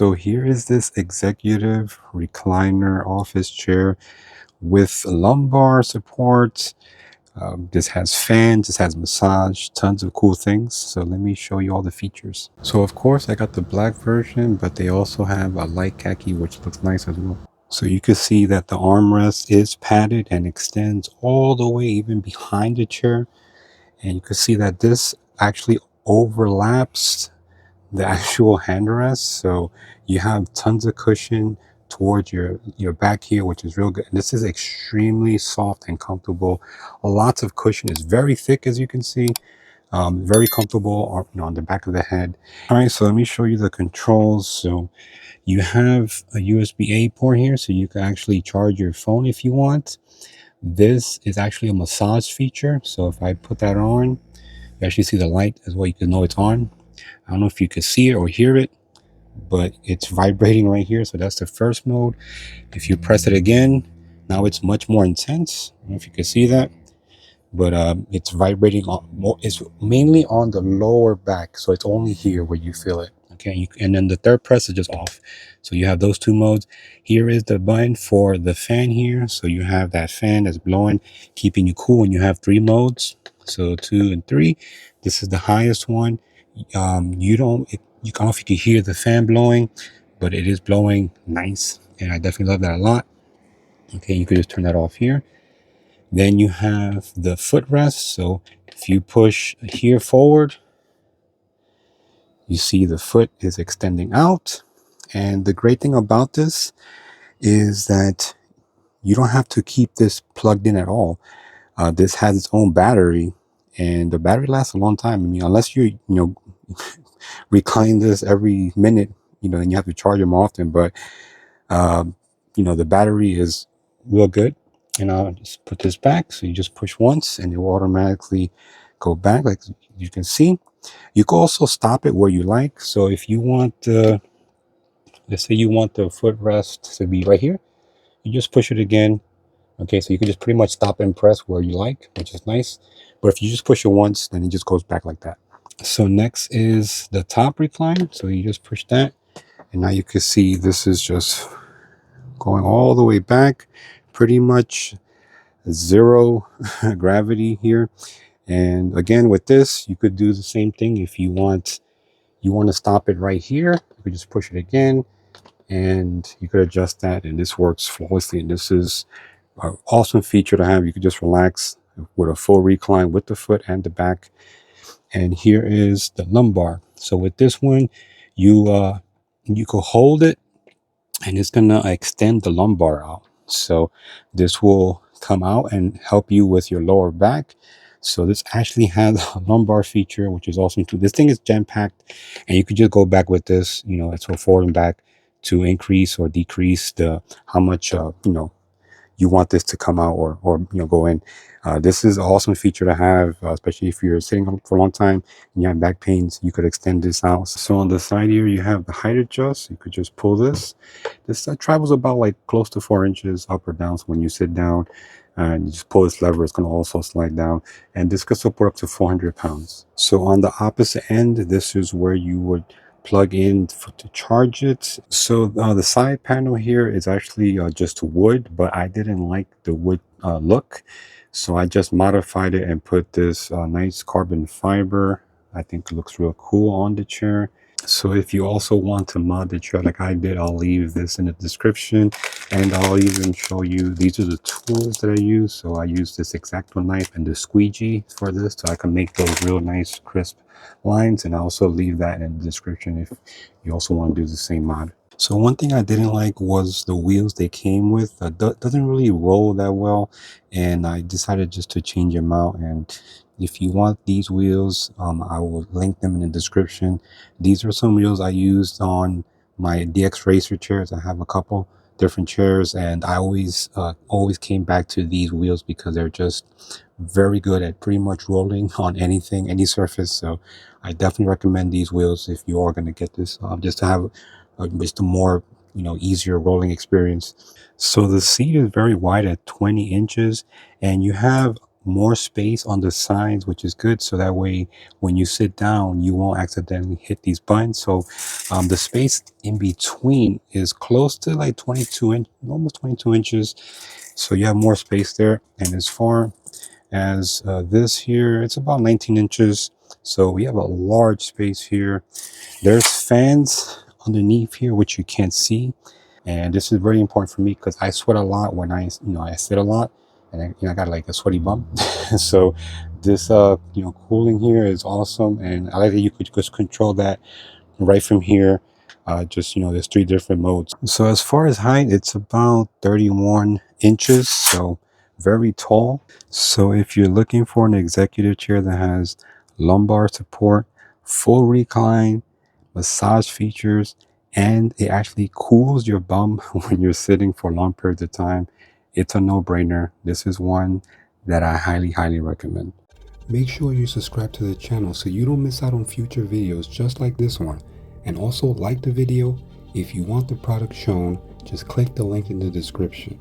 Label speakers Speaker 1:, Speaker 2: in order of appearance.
Speaker 1: So here is this executive recliner office chair with lumbar support. This has fans, this has massage, tons of cool things. So let me show you all the features. So of course I got the black version, but they also have a light khaki, which looks nice as well. So you can see that the armrest is padded and extends all the way even behind the chair. And you can see that this actually overlaps the actual handrest, so you have tons of cushion towards your back here, which is real good. And this is extremely soft and comfortable. Lots of cushion. Is very thick, as you can see. Very comfortable on the back of the head. All right, so let me show you the controls. So you have a USB-A port here, so you can actually charge your phone if you want. This is actually a massage feature, so if I put that on, you actually see the light as well. You can know it's on. I don't know if you can see it or hear it, but it's vibrating right here. So that's the first mode. If you press it again, now it's much more intense. I don't know if you can see that, but it's vibrating it's mainly on the lower back. So it's only here where you feel it. Okay. And then the third press is just off. So you have those two modes. Here is the button for the fan here. So you have that fan that's blowing, keeping you cool, and you have three modes. So 2 and 3. This is the highest one. You don't you can, if you can hear the fan blowing, but it is blowing nice, and I definitely love that a lot. Okay, you could just turn that off here. Then you have the footrest. So if you push here forward, you see the foot is extending out. And the great thing about this is that you don't have to keep this plugged in at all. This has its own battery, and the battery lasts a long time. I mean, unless you recline this every minute, and you have to charge them often. But the battery is real good. And I'll just put this back. So you just push once, and it will automatically go back, like you can see. You can also stop it where you like. So if you want, let's say you want the footrest to be right here, you just push it again. Okay, so you can just pretty much stop and press where you like, which is nice. But if you just push it once, then it just goes back like that. So next is the top recline. So you just push that, and now you can see this is just going all the way back, pretty much zero gravity here. And again, with this, you could do the same thing. If you want to stop it right here, you could just push it again, and you could adjust that, and this works flawlessly. And this is an awesome feature to have. You could just relax with a full recline with the foot and the back. And here is the lumbar. So with this one, you could hold it, and it's gonna extend the lumbar out. So this will come out and help you with your lower back. So this actually has a lumbar feature, which is awesome too. This thing is jam packed, and you could just go back with this, so forward and back to increase or decrease the how much you want this to come out or go in. This is an awesome feature to have, especially if you're sitting for a long time and you have back pains. You could extend this out. So on the side here, you have the height adjust. You could just pull this. This travels about like close to 4 inches up or down. So when you sit down and you just pull this lever, it's going to also slide down. And this could support up to 400 pounds. So on the opposite end, this is where you would plug in to charge it. So the side panel here is actually just wood, but I didn't like the wood look, so I just modified it and put this nice carbon fiber. I think it looks real cool on the chair. So if you also want to mod the chair like I did, I'll leave this in the description, and I'll even show you, these are the tools that I use. So I use this X-Acto knife and the squeegee for this, so I can make those real nice crisp lines, and I'll also leave that in the description if you also want to do the same mod. So one thing I didn't like was the wheels they came with. Doesn't really roll that well, and I decided just to change them out. And if you want these wheels, I will link them in the description. These are some wheels I used on my DX Racer chairs. I have a couple different chairs, and I always came back to these wheels because they're just very good at pretty much rolling on anything, any surface. So I definitely recommend these wheels if you are going to get this, just to have just a more easier rolling experience. So the seat is very wide at 20 inches, and you have more space on the sides, which is good. So that way, when you sit down, you won't accidentally hit these buttons. So the space in between is close to like almost 22 inches. So you have more space there. And as far as this here, it's about 19 inches. So we have a large space here. There's fans underneath here, which you can't see. And this is very important for me because I sweat a lot when I sit a lot, and I got like a sweaty bum. So this cooling here is awesome, and I like that you could just control that right from here. Just there's 3 different modes. So as far as height, it's about 31 inches, so very tall. So if you're looking for an executive chair that has lumbar support, full recline, massage features, and it actually cools your bum when you're sitting for long periods of time, it's a no-brainer. This is one that I highly, highly recommend. Make sure you subscribe to the channel so you don't miss out on future videos just like this one. And also like the video. If you want the product shown, just click the link in the description.